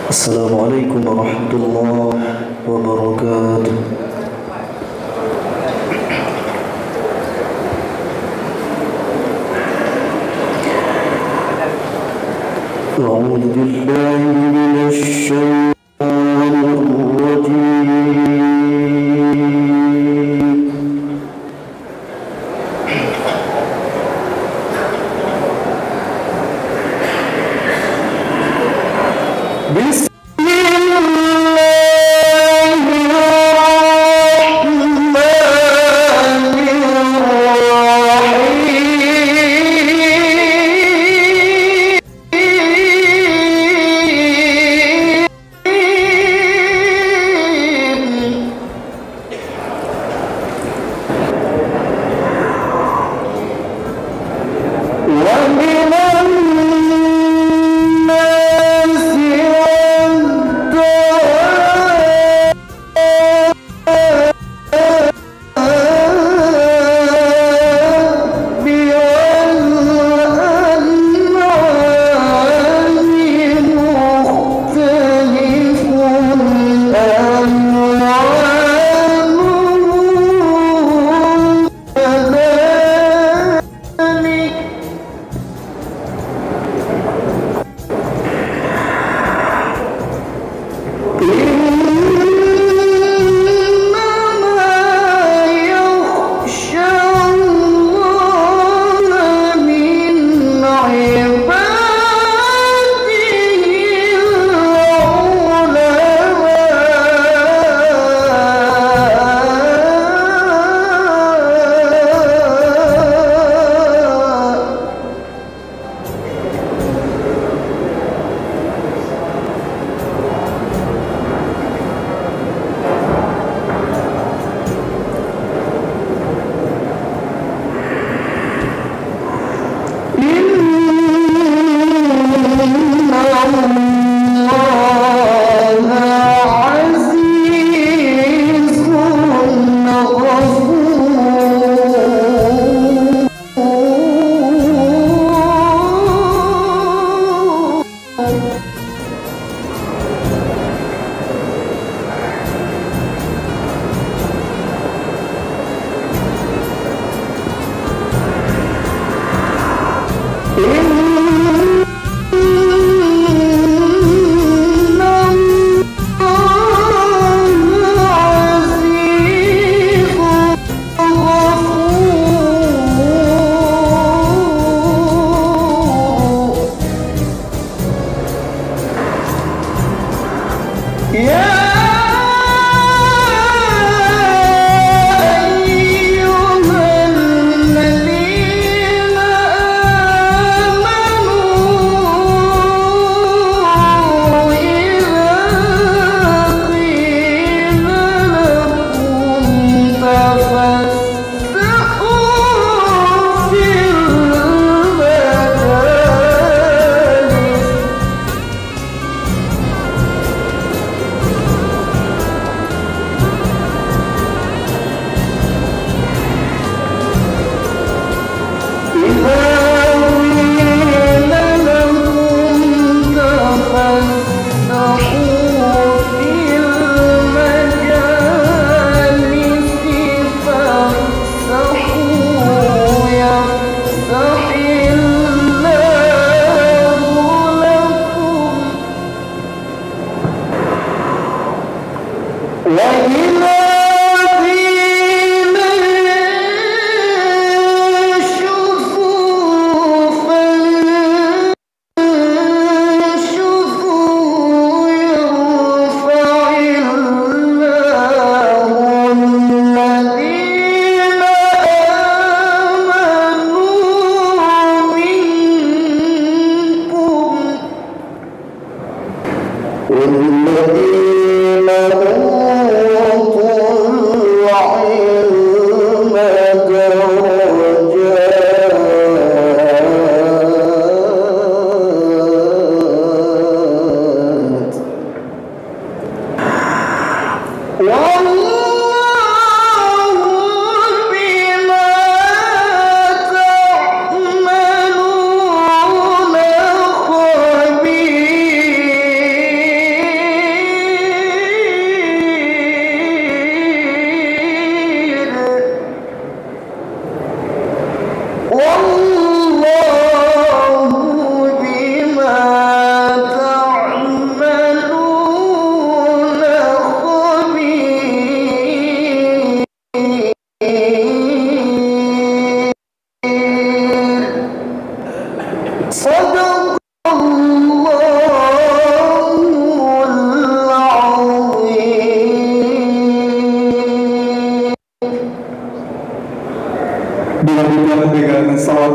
السلام عليكم ورحمة الله وبركاته. أعوذ بالله من الشيطان الرجيم. بسم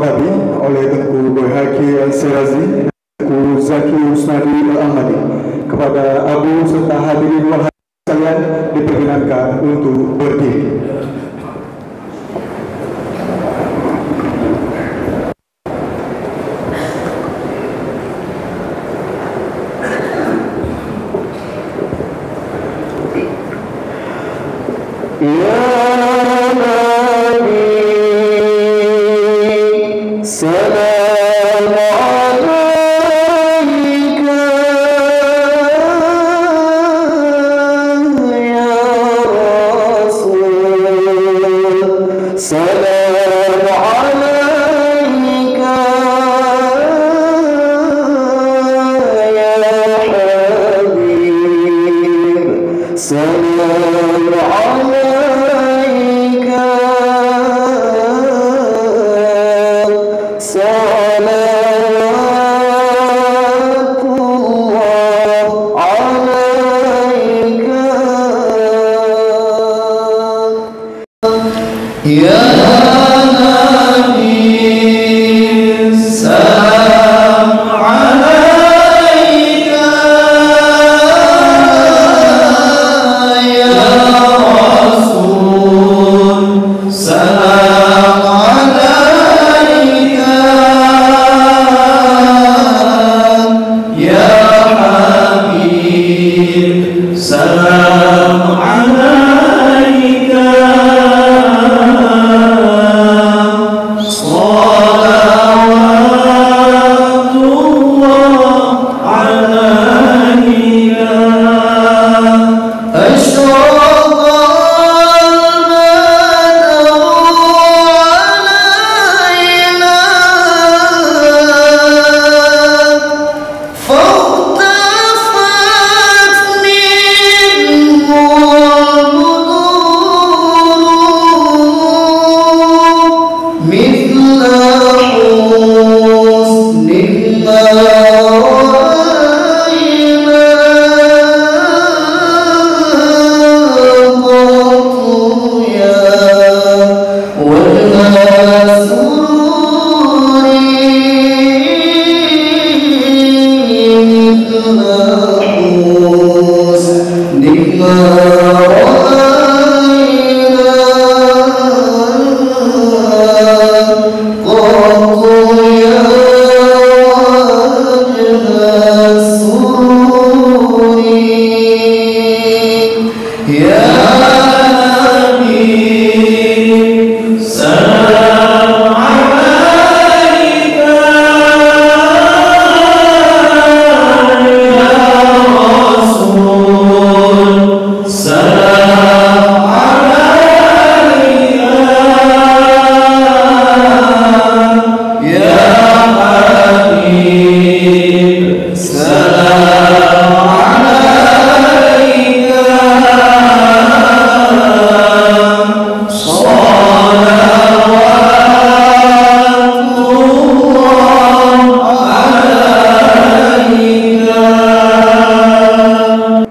Nabi oleh Tengku Boyhaki Al-Sirazi, Tengku Zaki Usnadi Al-Ahmadi. Kepada Abu serta hadirin wal hadirat sekalian diperkenankan untuk berdiri.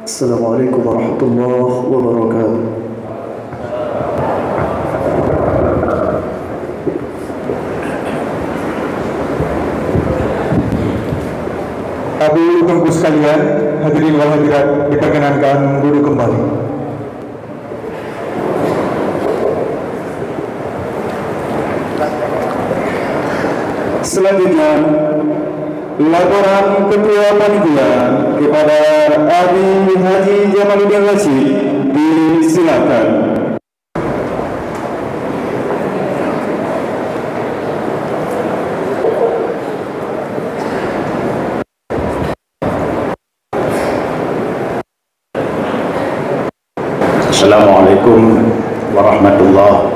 Assalamualaikum warahmatullahi wabarakatuh. Abu Tengku sekalian, hadirin wal hadirat diperkenankan duduk kembali. Selanjutnya, laporan Ketua Panitia kepada Abi Haji Jamaluddin Rashid disilakan. Assalamualaikum warahmatullahi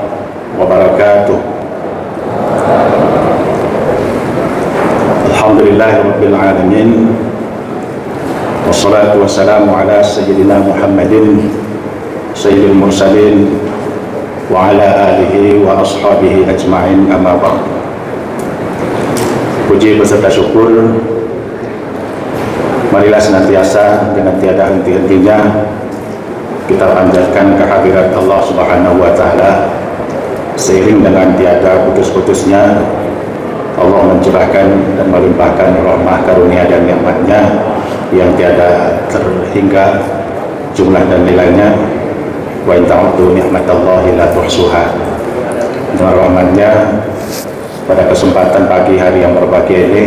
wabarakatuh. Alhamdulillahirabbil alamin. Wassalatu wassalamu ala sayyidina Muhammadin sayyidil mursalin wa ala alihi wa ashabihi ajma'in, amma ba'd. Puji beserta syukur marilah senantiasa dengan tiada henti-hentinya kita panjatkan kehadirat Allah Subhanahu wa taala seiring dengan tiada putus-putusnya Allah mencurahkan dan melimpahkan rahmah karunia dan nikmatnya yang tiada terhingga jumlah dan nilainya. Wa in ta'uddu ni'matallahi la tuhsuha. Dengan rahmatnya pada kesempatan pagi hari yang berbahagia ini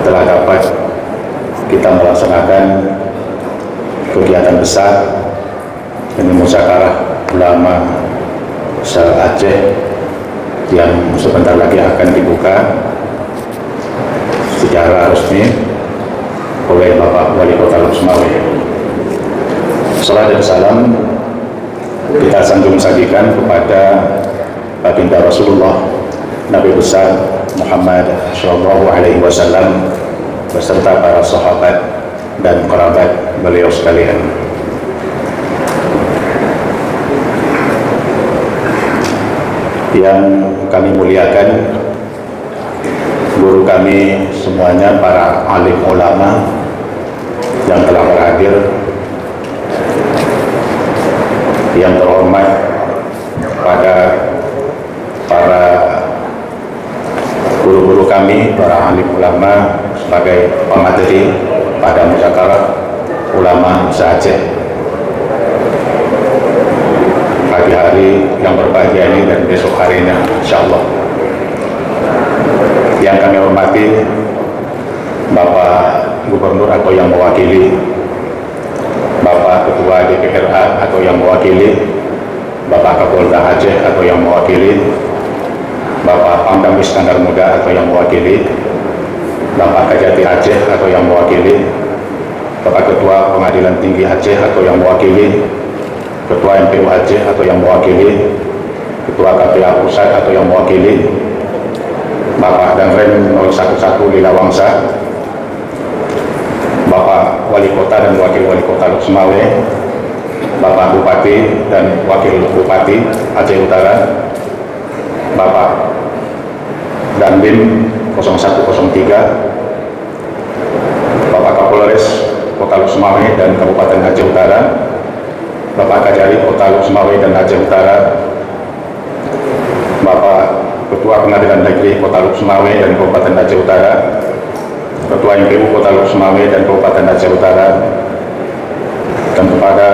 telah dapat kita melaksanakan kegiatan besar ini musyawarah ulama se-Aceh yang sebentar lagi akan dibuka secara resmi oleh Bapak Wali Kota Lok Sumawe. Salam dan salam kita sanjung sajikan kepada baginda Rasulullah Nabi besar Muhammad Shallallahu Alaihi Wasallam beserta para sahabat dan kerabat beliau sekalian. Yang kami muliakan guru kami semuanya, para alim ulama yang telah berhadir, yang terhormat pada para guru-guru kami, para alim ulama sebagai pemateri pada musyawarah ulama se-Aceh pagi hari yang berbahagia ini dan besok harinya insyaallah. Yang kami hormati Bapak Gubernur atau yang mewakili, Bapak Ketua DPRA atau yang mewakili, Bapak Kapolda Aceh atau yang mewakili, Bapak Pangdam Iskandar Muda atau yang mewakili, Bapak Kajati Aceh atau yang mewakili, Bapak Ketua Pengadilan Tinggi Aceh atau yang mewakili, Ketua MPU Aceh atau yang mewakili, Ketua KPA Pusat atau yang mewakili, Bapak Danrem 011 Lila Wangsa, Bapak Wali Kota dan Wakil Wali Kota Lok Sumawe, Bapak Bupati dan Wakil Bupati Aceh Utara, Bapak Dandim 0103, Bapak Kapolres Kota Lok Sumawe dan Kabupaten Aceh Utara, Bapak Kajari Kota Lok Sumawe dan Aceh Utara, Bapak Ketua Pengadilan Negeri Kota Lok Sumawe dan Kabupaten Aceh Utara, Ketua MPU Kota Lok Sumawe dan Kabupaten Aceh Utara, dan kepada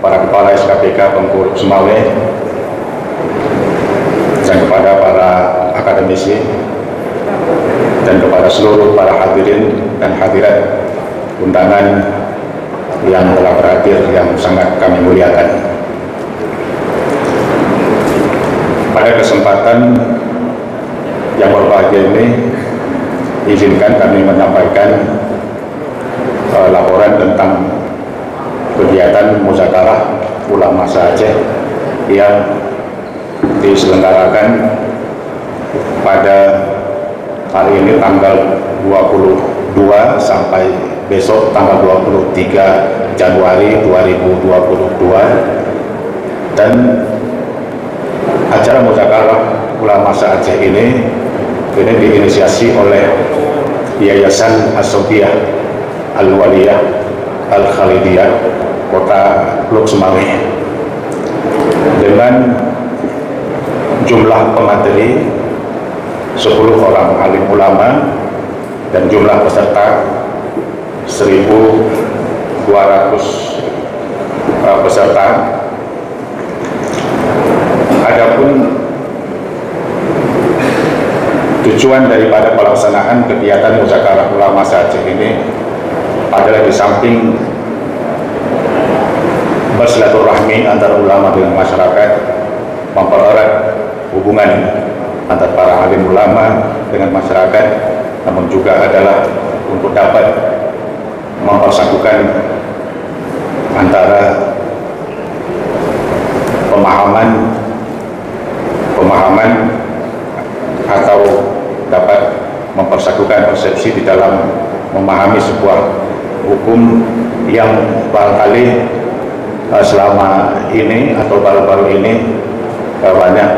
para kepala SKPK Pemko Lok Sumawe, dan kepada para akademisi, dan kepada seluruh para hadirin dan hadirat undangan yang telah berhadir yang sangat kami muliakan. Pada kesempatan yang berbahagia ini, izinkan kami menyampaikan laporan tentang kegiatan musyawarah ulama se-Aceh yang diselenggarakan pada hari ini tanggal 22 sampai besok tanggal 23 Januari 2022, dan acara musyawarah ulama se-Aceh ini diinisiasi oleh Yayasan As-Sofiyah Al-Waliyah Al-Khalidiyah Kota Lok Sumawe dengan jumlah pemateri 10 orang alim ulama dan jumlah peserta 1.200 peserta. Adapun tujuan daripada pelaksanaan kegiatan musyawarah ulama se-Aceh ini adalah di samping bersilaturahmi antara ulama dengan masyarakat, mempererat hubungan antara para alim ulama dengan masyarakat, namun juga adalah untuk dapat mempersatukan antara pemahaman atau dapat mempersatukan persepsi di dalam memahami sebuah hukum yang barangkali selama ini atau baru-baru ini banyak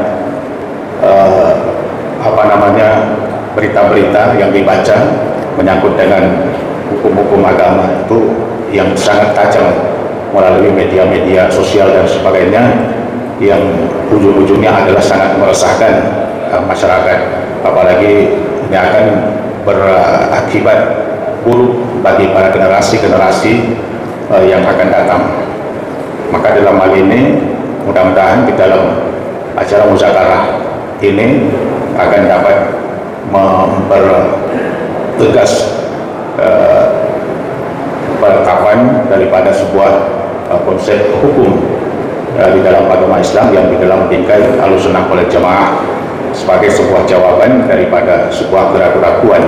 berita-berita yang dibaca menyangkut dengan hukum-hukum agama itu yang sangat tajam melalui media-media sosial dan sebagainya, yang ujung-ujungnya adalah sangat meresahkan masyarakat, apalagi ini akan berakibat buruk bagi para generasi-generasi yang akan datang. Maka dalam hal ini mudah-mudahan di dalam acara musyawarah ini akan dapat mempertegas penetapan daripada sebuah konsep hukum di dalam agama Islam yang di dalam bingkai Ahlussunnah wal Jamaah sebagai sebuah jawaban daripada sebuah keraguan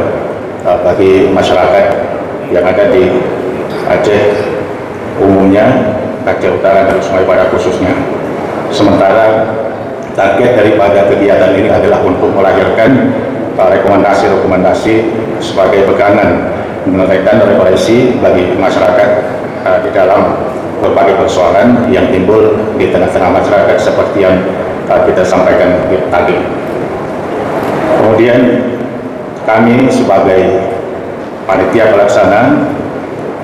bagi masyarakat yang ada di Aceh umumnya, Aceh Utara dan Sungai Barat khususnya. Sementara target daripada kegiatan ini adalah untuk melahirkan rekomendasi-rekomendasi sebagai pegangan menyelesaikan referensi bagi masyarakat di dalam berbagai persoalan yang timbul di tengah-tengah masyarakat seperti yang kita sampaikan tadi. Kemudian kami sebagai panitia pelaksana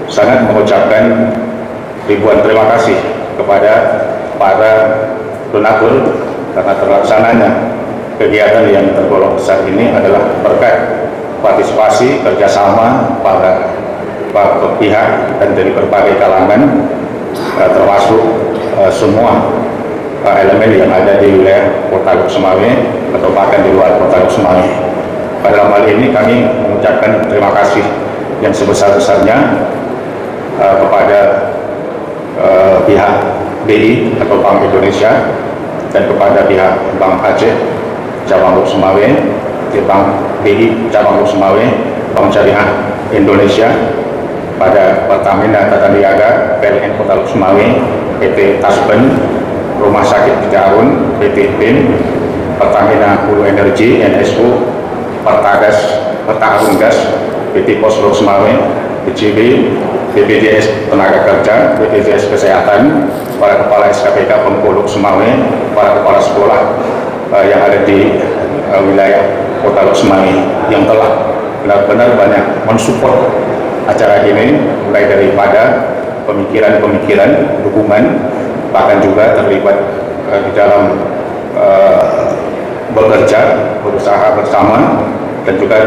sangat mengucapkan ribuan terima kasih kepada para donatur karena terlaksananya kegiatan yang tergolong besar ini adalah berkat partisipasi kerjasama para pihak dan dari berbagai kalangan, termasuk semua elemen yang ada di wilayah Kota Luk Semawe atau bahkan di luar Kota Luk Semawe. Pada hal ini kami mengucapkan terima kasih yang sebesar-besarnya kepada pihak BI atau Bank Indonesia dan kepada pihak Bank Aceh Cabang Luk Semawe, Bank BI Cabang Luk Semawe, Bank Syariah Indonesia, pada Pertamina Tata Niaga, PLN Kota Luk Semawe, PT Taspen, Rumah Sakit Cikarun, PT BIM, Pertamina Hulu Energi, NSU, Pertagas, Pertarung Gas, PT Pos Luk Semawe, PCB, BPJS Tenaga Kerja, BPJS Kesehatan, para kepala SKPK Bengkulu Semawe, para kepala sekolah yang ada di wilayah Kota Luk Semawe yang telah benar-benar banyak mensupport acara ini, mulai daripada pemikiran-pemikiran, dukungan, bahkan juga terlibat di dalam bekerja, berusaha bersama, dan juga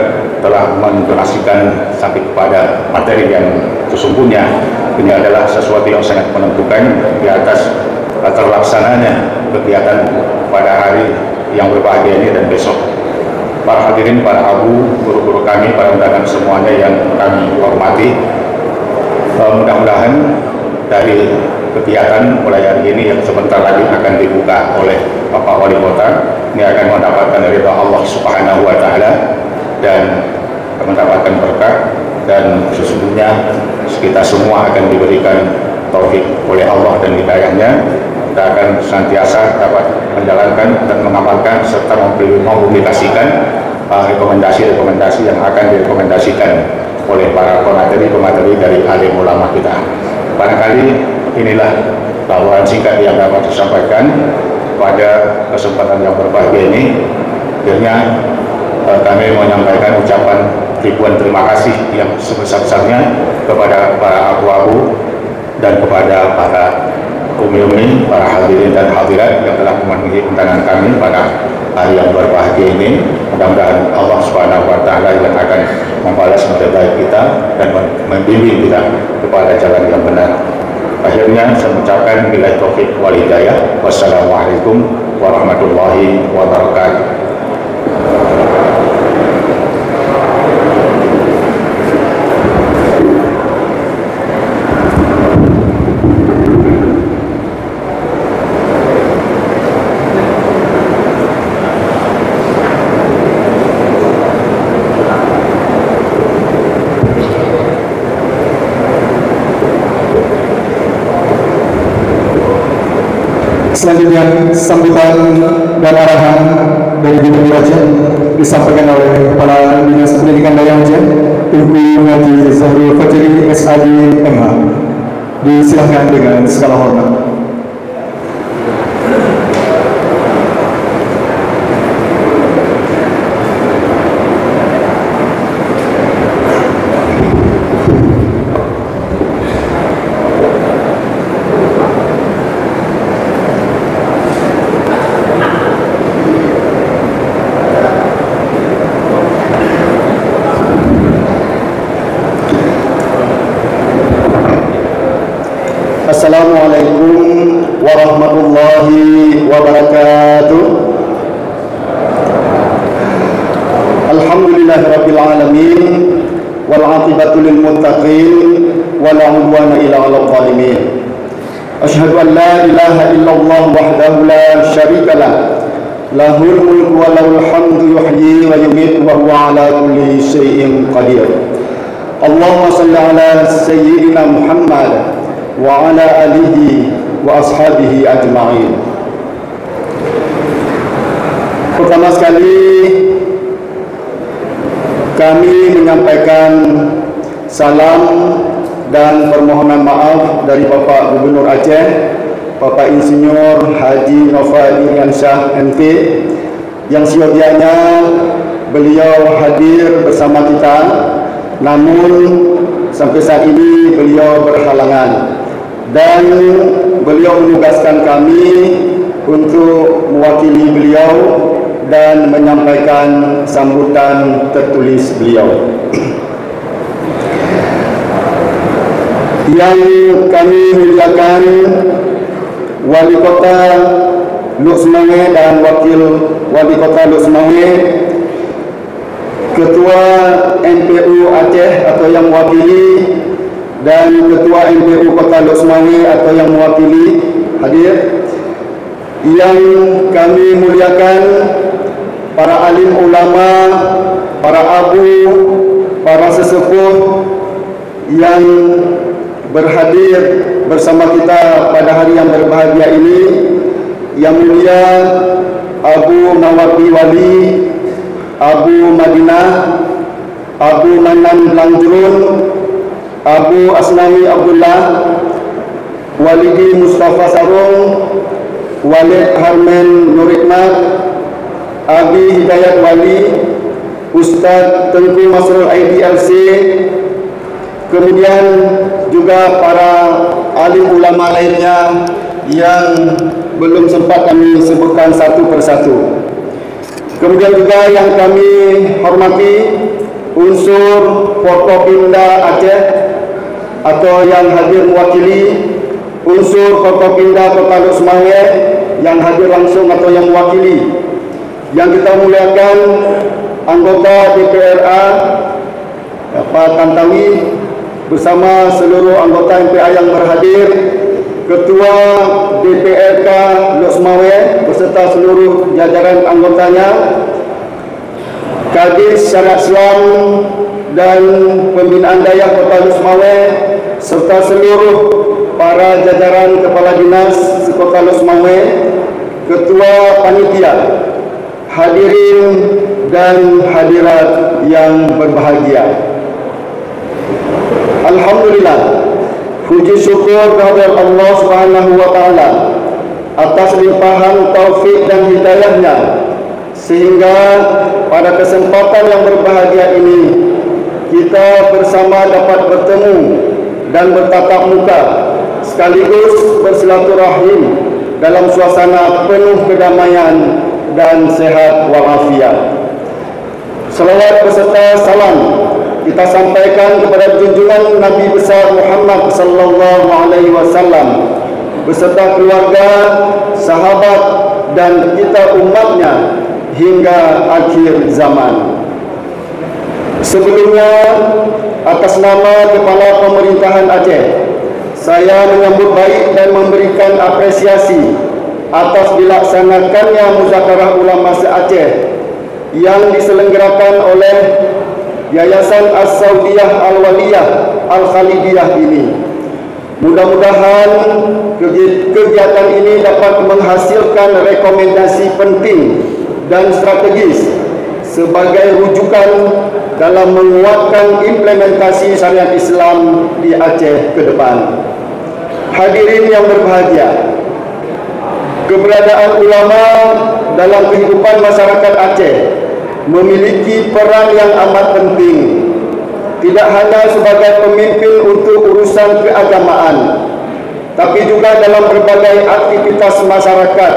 telah mendonasikan sampai kepada materi yang sesungguhnya ini adalah sesuatu yang sangat menentukan di atas terlaksananya kegiatan pada hari yang berbahagia ini dan besok. Para hadirin, para abu, guru-guru kami, para undangan semuanya yang kami hormati, mudah-mudahan dari kegiatan mulai hari ini yang sebentar lagi akan dibuka oleh Bapak Wali Kota ini akan mendapatkan ridha Allah Subhanahu wa Ta'ala dan mendapatkan berkah, dan sesungguhnya kita semua akan diberikan taufik oleh Allah dan hidayahnya. Kita akan senantiasa dapat menjalankan dan mengamalkan serta mempublikasikan rekomendasi-rekomendasi yang akan direkomendasikan oleh para pemateri dari alim ulama kita. Barangkali inilah tawaran singkat yang dapat disampaikan pada kesempatan yang berbahagia ini. Akhirnya kami menyampaikan ucapan ribuan terima kasih yang sebesar-besarnya kepada para abu-abu dan kepada para umi-umi, para hadirin dan hadirat yang telah memenuhi undangan kami pada hari yang berbahagia ini. Mudah-mudahan Allah Subhanahu wa Ta'ala yang akan membalas terbaik kita dan membimbing kita kepada jalan yang benar. Akhirnya saya mengucapkan billahi taufiq wal hidayah. Wassalamualaikum warahmatullahi wabarakatuh. Selanjutnya sambutan dan arahan dari Gubernur Aceh disampaikan oleh Kepala Dinas Pendidikan Daya Aceh, Ibu Ngati Zahrul Fajri SAD MH. Disilakan dengan segala hormat. warahmatullahi wabarakatuh. Alhamdulillahirabbil alamin wal 'aqibatu lil muttaqin wa la 'udwana illa 'alal zalimin. Asyhadu an la ilaha illallah wahdahu la syarikalah, lahul mulku wa lahul hamdu yuhyi wa yumiitu wa huwa 'ala kulli syai'in qadir. Allahumma shalli 'ala sayyidina Muhammad wa 'ala alihi wa ashabihi ajma'in. Pertama sekali kami menyampaikan salam dan permohonan maaf dari Bapak Gubernur Aceh, Bapak Insinyur Haji Nova Iriansyah MP, yang siogianya beliau hadir bersama kita, namun sampai saat ini beliau berhalangan, dan beliau menugaskan kami untuk mewakili beliau dan menyampaikan sambutan tertulis beliau. Yang kami muliakan Wali Kota Luk Semanggi dan Wakil Wali Kota Luk Semanggi, Ketua MPU Aceh atau yang mewakili, dan Ketua MPU Kota Luk Semanggi atau yang mewakili hadir. Yang kami muliakan para alim ulama, para abu, para sesepuh yang berhadir bersama kita pada hari yang berbahagia ini. Yang mulia Abu Nawawi Wali, Abu Madinah, Abu Manan Langjurun, Abu Asnami Abdullah, Walidi Mustafa Sarung, Walid Harmen Nurikmat, Abi Hidayat Wali, Ustaz Tengku Masrul Aidi LC, kemudian juga para alim ulama lainnya yang belum sempat kami sebutkan satu persatu. Kemudian juga yang kami hormati unsur Forkopimda Aceh atau yang hadir mewakili, unsur Forkopimda Kota Luk Semanggi yang hadir langsung atau yang mewakili. Yang kita muliakan anggota DPRA Pak Tantawi bersama seluruh anggota MPA yang berhadir, Ketua DPRK Luk Semanggi beserta seluruh jajaran anggotanya, Kadis Syariat Islam dan Pembinaan Daya Kota Luk Semanggi, serta seluruh para jajaran kepala dinas Kota Luk Semanggi, Ketua Panitia, hadirin dan hadirat yang berbahagia. Alhamdulillah, puji syukur kepada Allah Subhanahu wa taala atas limpahan taufik dan hidayahnya, sehingga pada kesempatan yang berbahagia ini kita bersama dapat bertemu dan bertatap muka sekaligus bersilaturahim dalam suasana penuh kedamaian dan sehat walafiat. Salawat beserta salam kita sampaikan kepada junjungan Nabi besar Muhammad sallallahu alaihi wasallam beserta keluarga, sahabat dan kita umatnya hingga akhir zaman. Sebelumnya, atas nama Kepala Pemerintahan Aceh, saya menyambut baik dan memberikan apresiasi atas dilaksanakannya Muzakarah Ulama se-Aceh yang diselenggarakan oleh Yayasan As-Saudiyah Al-Waliyah Al-Khalidiyah ini. Mudah-mudahan kegiatan ini dapat menghasilkan rekomendasi penting dan strategis sebagai rujukan dalam menguatkan implementasi syariat Islam di Aceh ke depan. Hadirin yang berbahagia, keberadaan ulama dalam kehidupan masyarakat Aceh memiliki peran yang amat penting, tidak hanya sebagai pemimpin untuk urusan keagamaan, tapi juga dalam berbagai aktivitas masyarakat.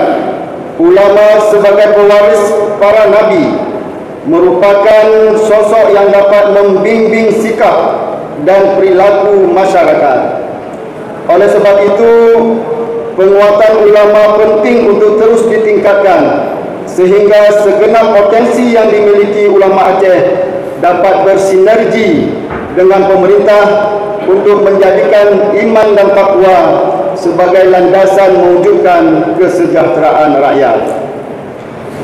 Ulama sebagai pewaris para nabi merupakan sosok yang dapat membimbing sikap dan perilaku masyarakat. Oleh sebab itu, penguatan ulama penting untuk terus ditingkatkan sehingga segenap potensi yang dimiliki ulama Aceh dapat bersinergi dengan pemerintah untuk menjadikan iman dan takwa sebagai landasan mewujudkan kesejahteraan rakyat.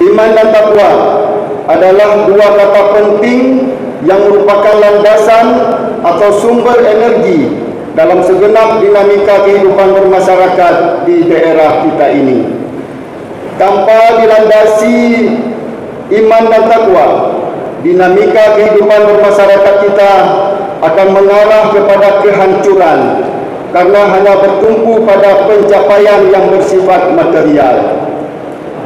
Iman dan takwa adalah dua kata penting yang merupakan landasan atau sumber energi dalam segenap dinamika kehidupan bermasyarakat di daerah kita ini. Tanpa dilandasi iman dan takwa, dinamika kehidupan bermasyarakat kita akan mengarah kepada kehancuran karena hanya bertumpu pada pencapaian yang bersifat material.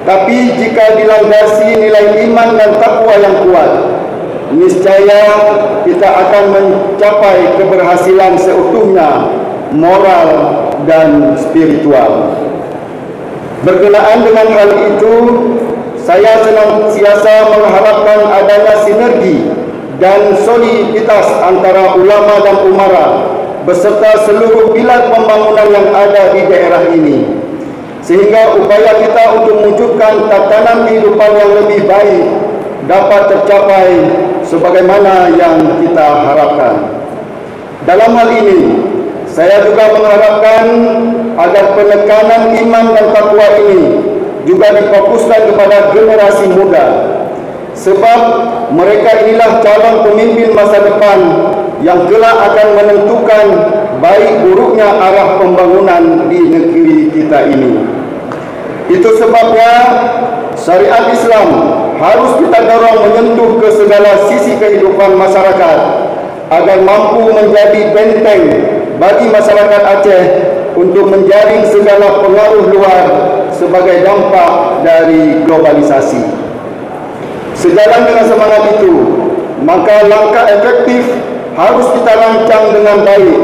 Tapi jika dilandasi nilai iman dan takwa yang kuat, niscaya kita akan mencapai keberhasilan seutuhnya, moral dan spiritual. Berkenaan dengan hal itu, saya senantiasa mengharapkan adanya sinergi dan soliditas antara ulama dan umara beserta seluruh pilar pembangunan yang ada di daerah ini, sehingga upaya kita untuk mewujudkan tatanan kehidupan yang lebih baik dapat tercapai sebagaimana yang kita harapkan. Dalam hal ini, saya juga mengharapkan agar penekanan iman dan takwa ini juga difokuskan kepada generasi muda, sebab mereka inilah calon pemimpin masa depan yang kelak akan menentukan baik buruknya arah pembangunan di negeri kita ini. Itu sebabnya syariat Islam harus kita dorong menyentuh ke segala sisi kehidupan masyarakat agar mampu menjadi benteng bagi masyarakat Aceh untuk menjaring segala pengaruh luar sebagai dampak dari globalisasi. Sejalan dengan semangat itu, maka langkah efektif harus kita rancang dengan baik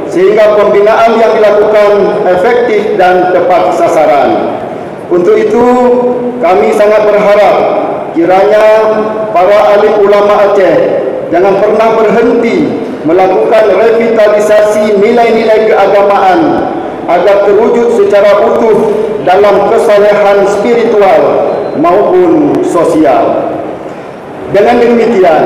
sehingga pembinaan yang dilakukan efektif dan tepat sasaran. Untuk itu, kami sangat berharap kiranya para alim ulama Aceh jangan pernah berhenti melakukan revitalisasi nilai-nilai keagamaan agar terwujud secara utuh dalam kesalehan spiritual maupun sosial. Dengan demikian,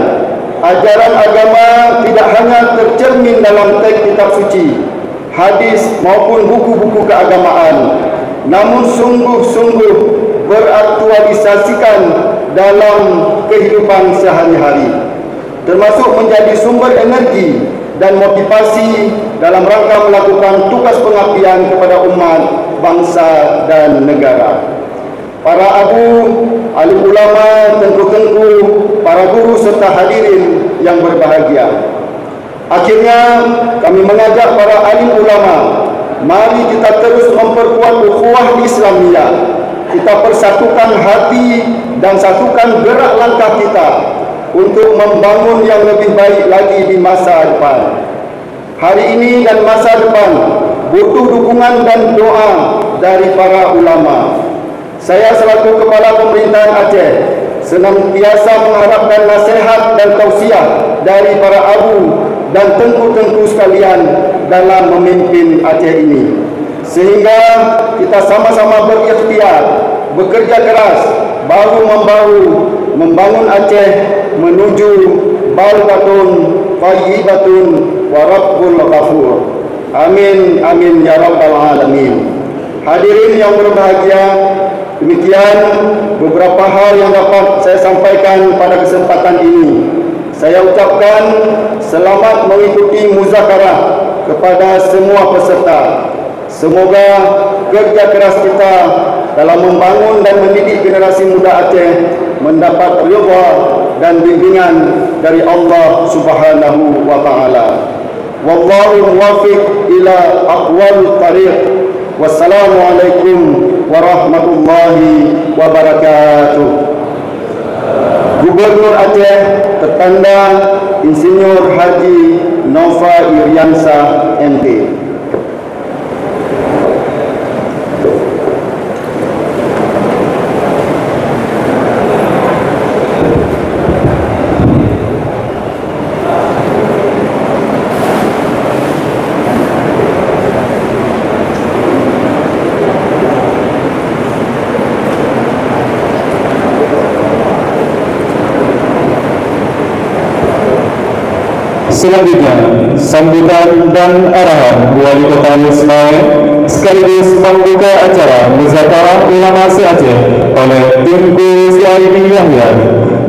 ajaran agama tidak hanya tercermin dalam teks kitab suci, hadis maupun buku-buku keagamaan, namun sungguh-sungguh beraktualisasikan dalam kehidupan sehari-hari, termasuk menjadi sumber energi dan motivasi dalam rangka melakukan tugas pengabdian kepada umat, bangsa dan negara. Para abu, alim ulama, tengku-tengku, para guru serta hadirin yang berbahagia. Akhirnya kami mengajak para alim ulama, mari kita terus memperkuat ukhuwah Islamiyah. Kita persatukan hati dan satukan gerak langkah kita untuk membangun yang lebih baik lagi di masa depan. Hari ini dan masa depan butuh dukungan dan doa dari para ulama. Saya selaku Kepala Pemerintahan Aceh senantiasa mengharapkan nasihat dan tausiah dari para abu dan tengku-tengku sekalian dalam memimpin Aceh ini, sehingga kita sama-sama berikhtiar, bekerja keras, bahu-membahu membangun Aceh menuju baldatun thayyibatun wa rabbul ghafur. Amin amin ya rabbal alamin. Hadirin yang berbahagia, demikian beberapa hal yang dapat saya sampaikan pada kesempatan ini. Saya ucapkan selamat mengikuti muzakarah kepada semua peserta. Semoga kerja keras kita dalam membangun dan mendidik generasi muda Aceh mendapat ridha dan bimbingan dari Allah Subhanahu wa taala. Wallahu muwaffiq ila aqwamit thariq. Wassalamualaikum warahmatullahi wabarakatuh. Gubernur Aceh tertanda Insinyur Haji Nova Iriansyah MT. Selanjutnya, sambutan dan arahan Wali Kota Musnawe sekaligus membuka acara Muzakarah Ulama se-Aceh oleh Tunku Syahidi Yahya.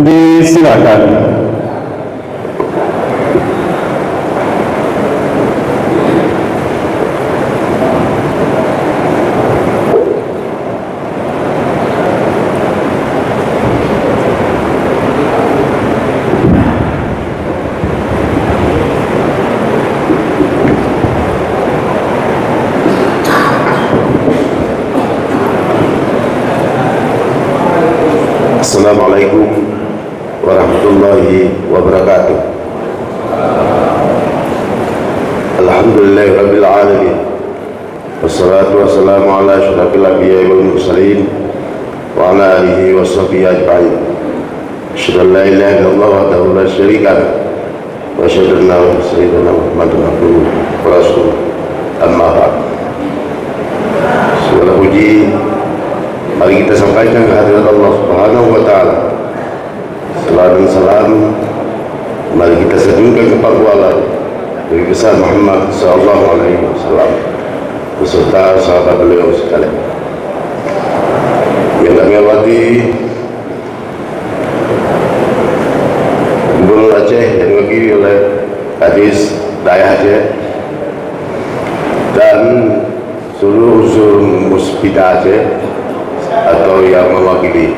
Disilakan. Assalamualaikum warahmatullahi wabarakatuh. Alhamdulillahi rabbil alamin. Wassalatu wassalamu ala asyrafil anbiya'i wal mursalin wa ala alihi wa sahbihi ajma'in. Asyhadu an la ilaha illallah wahdahu la syarika lah wa asyhadu anna sayyidana Muhammadan abduhu wa rasuluh. Amma ba'd. Segala puji mari kita sampaikan kehadirat Allah Subhanahu wa taala. Salam dan salam mari kita sanjungkan kepada Allah Nabi besar Muhammad sallallahu alaihi wasallam beserta sahabat beliau sekalian. Yang kami hormati Gubernur Aceh yang diwakili oleh Kadis Daerah Aceh dan seluruh unsur Musbida Aceh atau yang mewakili,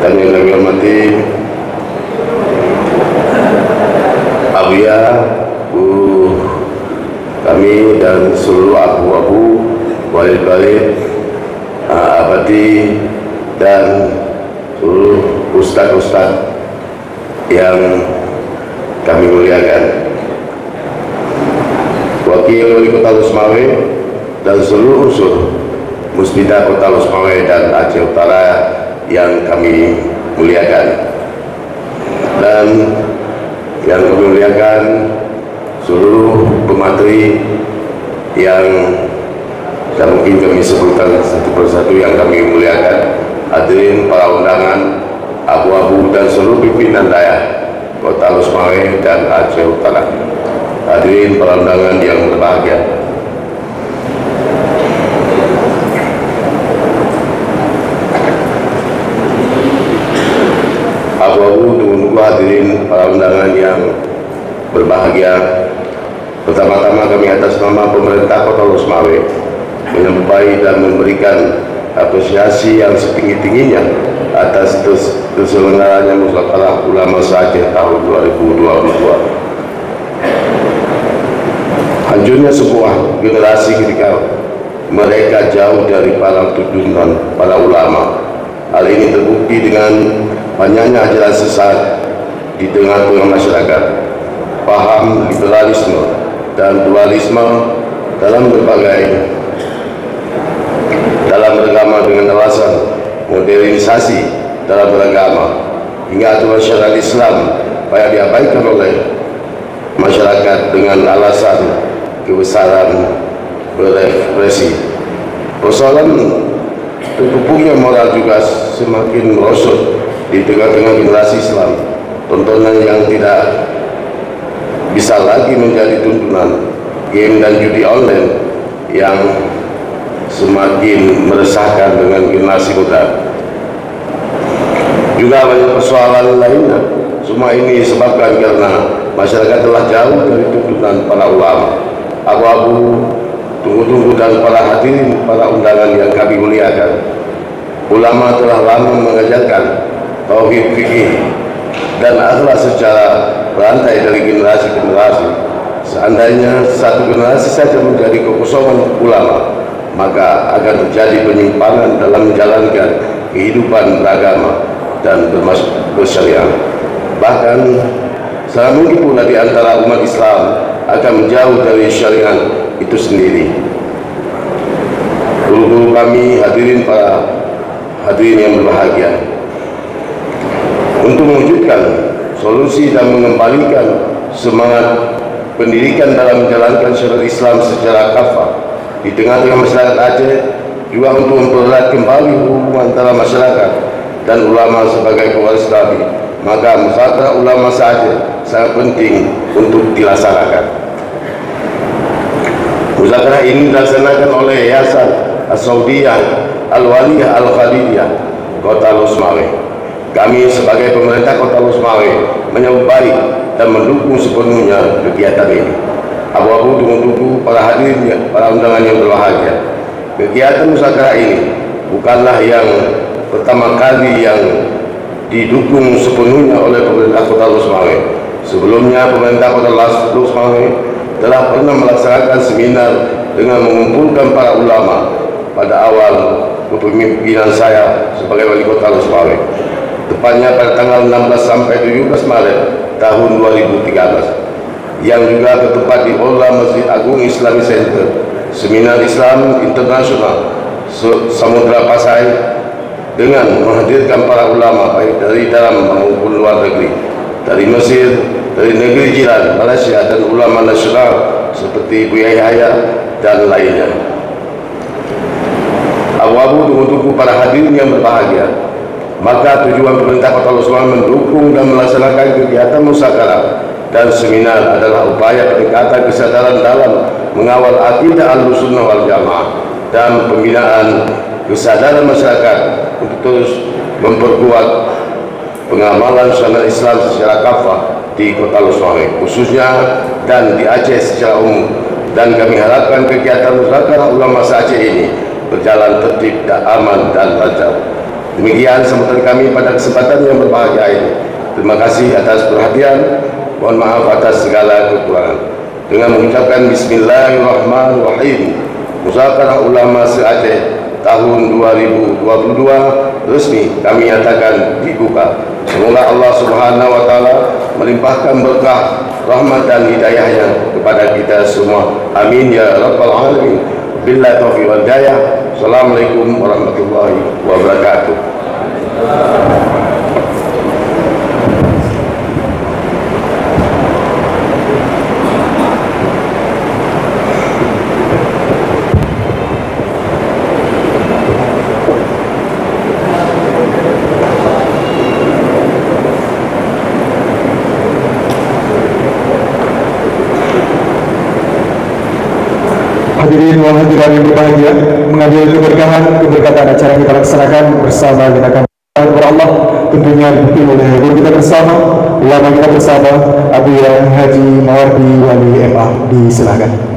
dan yang kami hormati Abuya, kami dan seluruh abu-abu, walid-walid, abadi dan seluruh ustaz-ustaz yang kami muliakan, wakil wali kota Losmawe dan seluruh unsur Musbida Kota Losmawe dan Aceh Utara yang kami muliakan, dan yang kami muliakan seluruh pemateri yang tidak mungkin kami sebutkan satu persatu yang kami muliakan, hadirin para undangan, abu-abu dan seluruh pimpinan daerah Kota Losmawe dan Aceh Utara, hadirin para undangan yang berbahagia. Abu-abu tunggu hadirin para undangan yang berbahagia. Pertama-tama kami atas nama pemerintah Kota Losmawe menyampaikan dan memberikan apresiasi yang setinggi-tingginya atas terselenggaranya Muzakarah Ulama se-Aceh tahun 2022. Hancurnya sebuah generasi ketika mereka jauh dari para tuntunan para ulama. Hal ini terbukti dengan banyaknya ajaran sesat di tengah-tengah masyarakat, paham liberalisme dan dualisme dalam beragama dengan alasan modernisasi dalam beragama, hingga aturan syariat Islam banyak diabaikan oleh masyarakat dengan alasan kebesaran berekspresi. Persoalan terpupuknya moral juga semakin merosot di tengah-tengah generasi Islam. Tontonan yang tidak bisa lagi menjadi tuntunan, game dan judi online yang semakin meresahkan dengan generasi muda. Juga banyak persoalan lainnya. Semua ini disebabkan karena masyarakat telah jauh dari tuntunan para ulama. Abu-abu, tunggu-tunggu dan para hadirin, para undangan yang kami muliakan. Ulama telah lama mengajarkan tauhid fikih dan akhlak secara berantai dari generasi ke generasi. Seandainya satu generasi saja menjadi kekosongan ulama, maka akan terjadi penyimpangan dalam menjalankan kehidupan beragama dan bersyariah. Bahkan sangat mungkin pula di antara umat Islam akan menjauh dari syariat itu sendiri. Guru-guru kami, para hadirin yang berbahagia, untuk mewujudkan solusi dan mengembalikan semangat pendidikan dalam menjalankan syariat Islam secara kafah di tengah-tengah masyarakat Aceh, juga untuk mempererat kembali hubungan antara masyarakat dan ulama sebagai pewaris Nabi, maka Muzakarah Ulama se-Aceh sangat penting untuk dilaksanakan. Muzakarah ini dilaksanakan oleh Yayasan As-Saudiyah Al-Waliyah Al-Khadijah Kota Losmawe. Kami sebagai pemerintah Kota Losmawe menyambut baik dan mendukung sepenuhnya kegiatan ini. Abu-abu tunggu para hadirin, para undangan yang berbahagia. Kegiatan muzakarah ini bukanlah yang pertama kali yang didukung sepenuhnya oleh pemerintah Kota Losmawe. Sebelumnya pemerintah Kota Losmawe telah pernah melaksanakan seminar dengan mengumpulkan para ulama pada awal kepemimpinan saya sebagai wali Kota Losmawe, tepatnya pada tanggal 16 sampai 17 Maret tahun 2013, yang juga bertempat di Aula Masjid Agung Islamic Center, Seminar Islam Internasional Samudra Pasai, dengan menghadirkan para ulama baik dari dalam maupun luar negeri, dari Mesir, dari negeri jiran Malaysia, dan ulama nasional seperti Buya Yahya dan lainnya. Abu-abu tunggu-tunggu para hadirin yang berbahagia, maka tujuan pemerintah Kota Losmawe mendukung dan melaksanakan kegiatan musakarah dan seminar adalah upaya peningkatan kesadaran dalam mengawal akidah Ahlussunnah wal Jamaah dan pembinaan kesadaran masyarakat untuk terus memperkuat pengamalan syariat Islam secara kafah di Kota Losmawe khususnya dan di Aceh secara umum. Dan kami harapkan kegiatan muzakarah ulama se-Aceh ini berjalan tertib dan aman dan lancar. Demikian sambutan kami pada kesempatan yang berbahagia ini. Terima kasih atas perhatian. Mohon maaf atas segala kekurangan. Dengan mengucapkan Bismillahirrahmanirrahim, muzakarah ulama se-Aceh tahun 2022 resmi kami nyatakan dibuka. Semoga Allah Subhanahu wa taala melimpahkan berkah, rahmat dan hidayahnya kepada kita semua. Amin ya rabbal alamin. Billahi taufiq wal hidayah. Assalamualaikum warahmatullahi wabarakatuh. Hadirin wal hadirat yang berbahagia, mengambil keberkatan acara kita laksanakan bersama kita akan kepada Allah, tentunya dipimpin oleh guru kita bersama, ulama kita bersama, Abu Haji Mawardi Wali MA. Disilakan.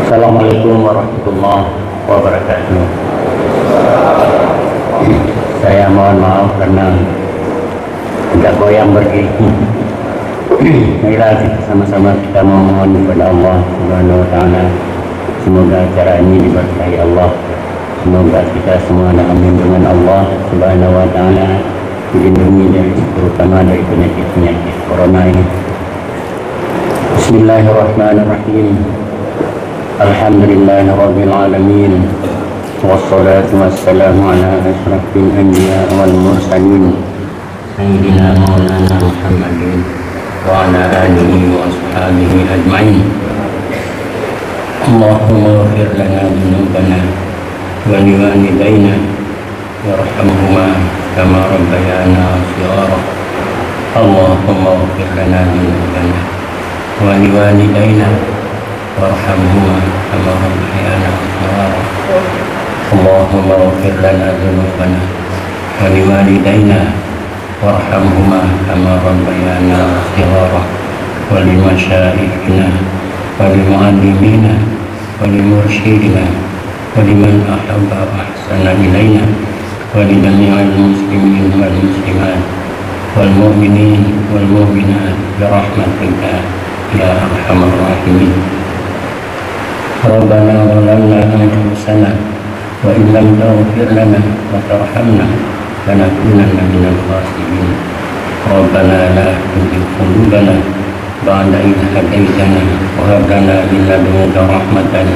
Assalamualaikum warahmatullahi wabarakatuh. Saya mohon maaf karena tidak goyang berdiri. Marilah sama-sama kita memohon kepada Allah Subhanahu wa taala, semoga acara ini diberkahi Allah. Semoga kita semua dalam lindungan Allah Subhanahu wa taala, dilindungi dari terutama dari penyakit-penyakit corona ini. Bismillahirrahmanirrahim. Alhamdulillahi rabbil alamin, wassalatu wassalamu ala asyrafil anbiya wal mursalin, sayyidina maulana Muhammadin wa ala alihi wa ashabihi ajma'in. Allahumma ighfir lana dhunubana wa liwalidayna warhamhuma kama rabbayana shighara. Allahumma ighfir lana dhunubana wa liwalidayna warhamhuma kama rabbayana shighara. Allahumma ighfir lana dhunubana wa liwalidayna warhamhuma kama rabbayana shighara, wa limasyayikhina wa limuallimina wa limursyidina wa liman ahabba wa ahsana ilayna wa lijami'il muslimin wal muslimat wal mu'minin wal mu'minat bi rahmatika ya arhamar rahimin. Rabbana zalamna anfusana wa in lam taghfir lana wa tarhamna lanakunanna minal khasirin. Rabbana la tuzigh qulubana ba'da idh hadaytana wa hab lana min ladunka rahmatan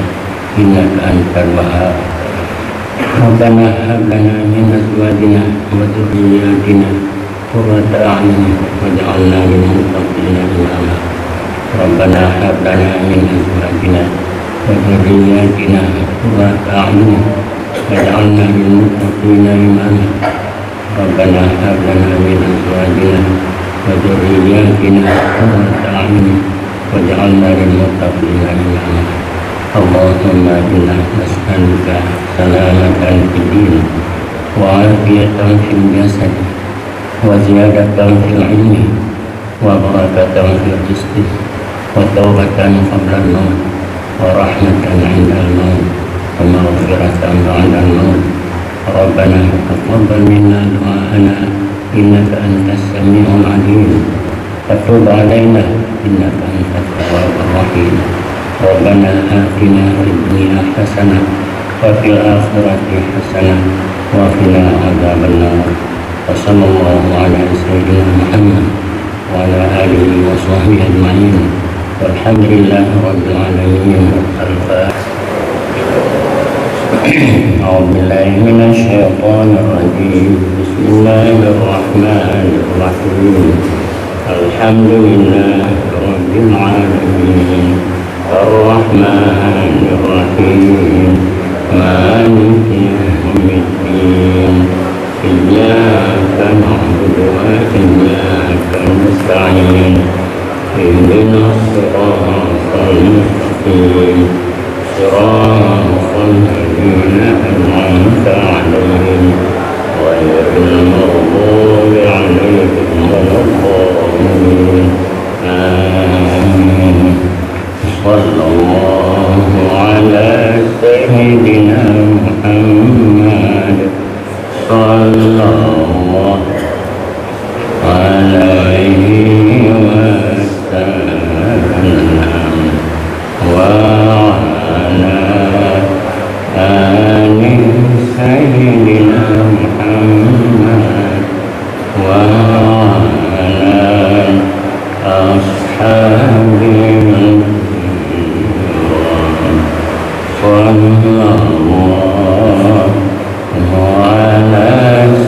innaka antal wahhab. Rabbana hab lana min azwajina wa dhurriyyatina قرة أعين واجعلنا للمتقين إماما ربنا هب لنا من أزواجنا وذرياتنا قرة أعين واجعلنا للمتقين إماما ربنا هب لنا من أزواجنا وذرياتنا قرة أعين واجعلنا للمتقين إماما اللهم إنا نسألك سلامة في الدين وعافية في الجسد وزيادة في العلم وبركة في الرزق وتوبة قبل الموت ورحمة عند الموت ومغفرة بعد الموت ربنا تقبل منا دعاءنا إنك أنت السميع العليم وتب علينا إنك أنت التواب الرحيم ربنا آتنا في الدنيا حسنة وفي الآخرة حسنة وقنا عذاب النار وصلى الله على سيدنا محمد وعلى آله وصحبه أجمعين والحمد لله رب العالمين. أعوذ بالله من الشيطان الرجيم بسم الله الرحمن الرحيم الحمد لله رب العالمين الرحمن الرحيم مالك يوم الدين إياك نعبد وإياك نستعين اهدنا الصراط المستقيم صراط الذين أنعمت عليهم غير المغضوب عليهم ولا الضالين آمين. صلى الله على سيدنا محمد صلى الله عليه وسلم وعلى آل سيدنا محمد وعلى أصحابه صلى الله على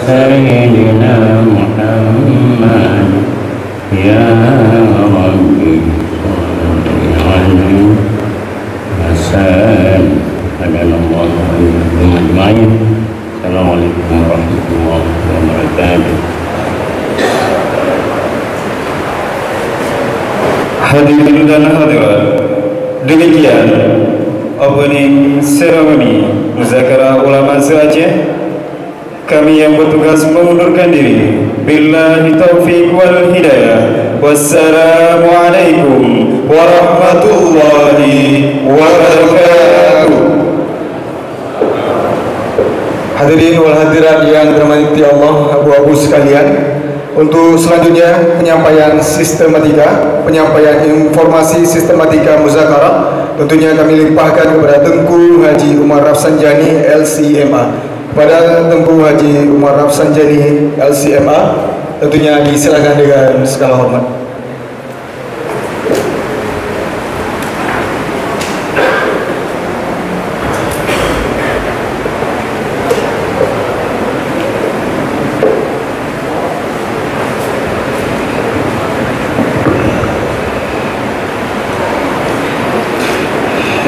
سيدنا محمد يا ربي صل عليه وسلم أدعنا الله وإياكم أجمعين. السلام عليكم ورحمة الله وبركاته. Hadirin dan hadirat, demikian opening ceremony Muzakarah Ulama se-Aceh. Kami yang bertugas mengundurkan diri. Billahi taufiq wal hidayah. Wassalamualaikum warahmatullahi wabarakatuh. Hadirin wal hadirat yang dirahmati Allah, abu-abu sekalian, untuk selanjutnya penyampaian sistematika, penyampaian informasi sistematika muzakarah tentunya kami limpahkan kepada Tengku Haji Umar Rafsanjani LCMA. Kepada Tengku Haji Umar Rafsanjani LCMA tentunya disilakan dengan segala hormat.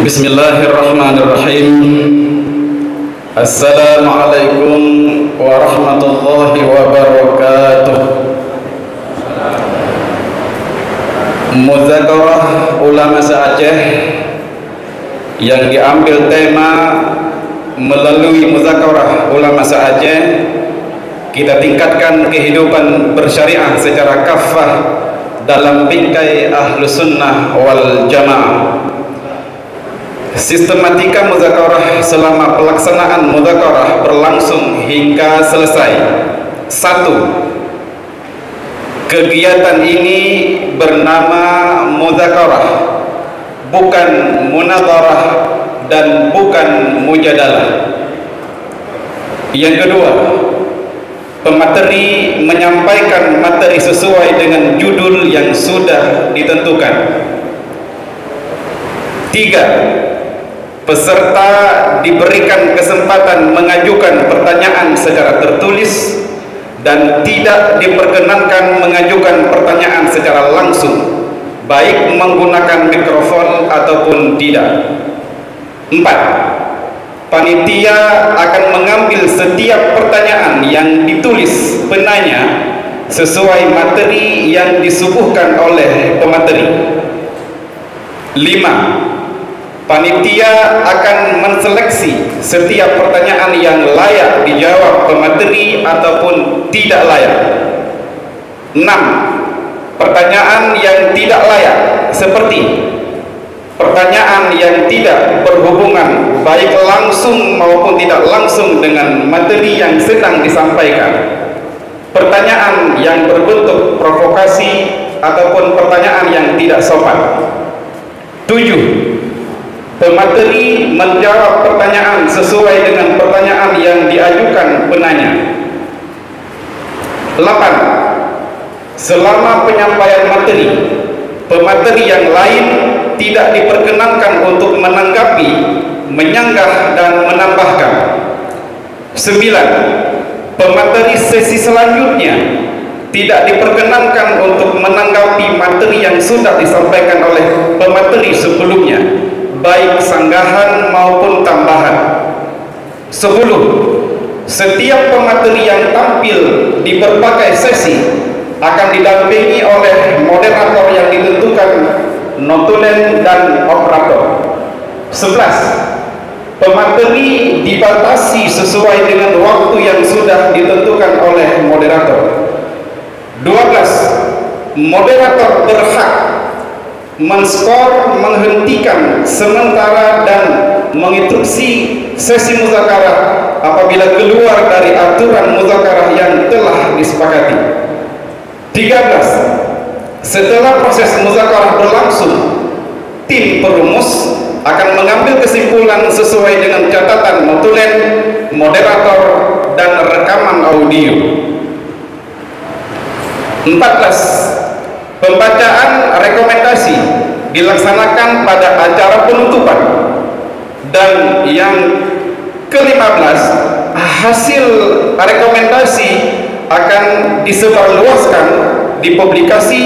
Bismillahirrahmanirrahim. Assalamualaikum warahmatullahi wabarakatuh. Muzakarah Ulama se-Aceh yang diambil tema melalui Muzakarah Ulama se-Aceh, kita tingkatkan kehidupan bersyariah secara kafah dalam bingkai Ahlus Sunnah wal Jamaah. Sistematika muzakarah selama pelaksanaan muzakarah berlangsung hingga selesai. 1. Kegiatan ini bernama muzakarah, bukan munadharah dan bukan mujadalah. Yang kedua, pemateri menyampaikan materi sesuai dengan judul yang sudah ditentukan. 3. Peserta diberikan kesempatan mengajukan pertanyaan secara tertulis dan tidak diperkenankan mengajukan pertanyaan secara langsung, baik menggunakan mikrofon ataupun tidak. 4. Panitia akan mengambil setiap pertanyaan yang ditulis penanya sesuai materi yang disuguhkan oleh pemateri. 5. Panitia akan menseleksi setiap pertanyaan yang layak dijawab pemateri ataupun tidak layak. 6. Pertanyaan yang tidak layak seperti pertanyaan yang tidak berhubungan baik langsung maupun tidak langsung dengan materi yang sedang disampaikan, pertanyaan yang berbentuk provokasi ataupun pertanyaan yang tidak sopan. 7. Pemateri menjawab pertanyaan sesuai dengan pertanyaan yang diajukan penanya. 8. Selama penyampaian materi, pemateri yang lain tidak diperkenankan untuk menanggapi, menyanggah, dan menambahkan. 9. Pemateri sesi selanjutnya tidak diperkenankan untuk menanggapi materi yang sudah disampaikan oleh pemateri sebelumnya, baik sanggahan maupun tambahan. 10. Setiap pemateri yang tampil di berbagai sesi akan didampingi oleh moderator yang ditentukan notulen dan operator. 11. Pemateri dibatasi sesuai dengan waktu yang sudah ditentukan oleh moderator. 12. Moderator berhak menskor, menghentikan sementara dan menginstruksi sesi muzakarah apabila keluar dari aturan muzakarah yang telah disepakati. 13. Setelah proses muzakarah berlangsung, tim perumus akan mengambil kesimpulan sesuai dengan catatan notulen, moderator, dan rekaman audio. 14. Pembacaan rekomendasi dilaksanakan pada acara penutupan. Dan yang ke-15, hasil rekomendasi akan disebarluaskan, dipublikasi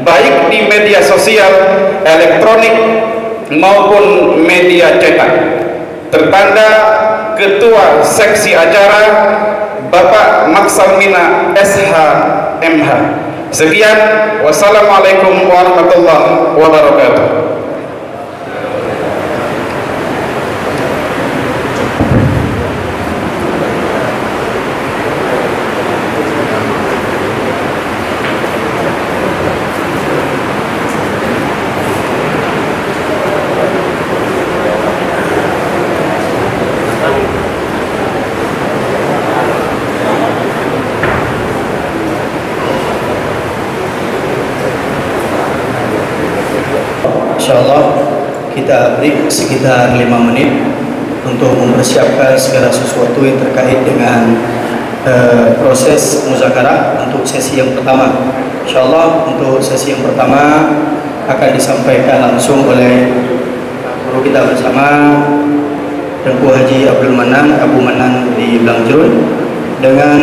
baik di media sosial, elektronik maupun media cetak. Tertanda Ketua Seksi Acara Bapak Maksamina SH MH. Sekian, wassalamualaikum warahmatullahi wabarakatuh. InsyaAllah kita break sekitar 5 menit untuk mempersiapkan segala sesuatu yang terkait dengan proses muzakarah untuk sesi yang pertama. InsyaAllah untuk sesi yang pertama akan disampaikan langsung oleh guru kita bersama, Tengku Haji Abdul Manan, Abu Manan di Blangjerun, dengan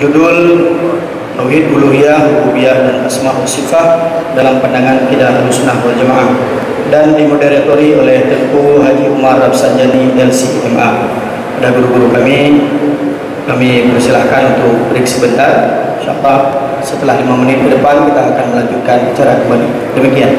judul Tauhid Uluhiyah, Rububiyah, dan Asma' wa Sifat dalam pandangan Akidah Ahlussunnah wal Jamaah, dan dimoderatori oleh Tengku Haji Umar Rabsanjani LCMA. Pada guru-guru kami persilahkan untuk break sebentar. InsyaAllah setelah 5 menit ke depan kita akan melanjutkan acara kembali. Demikian.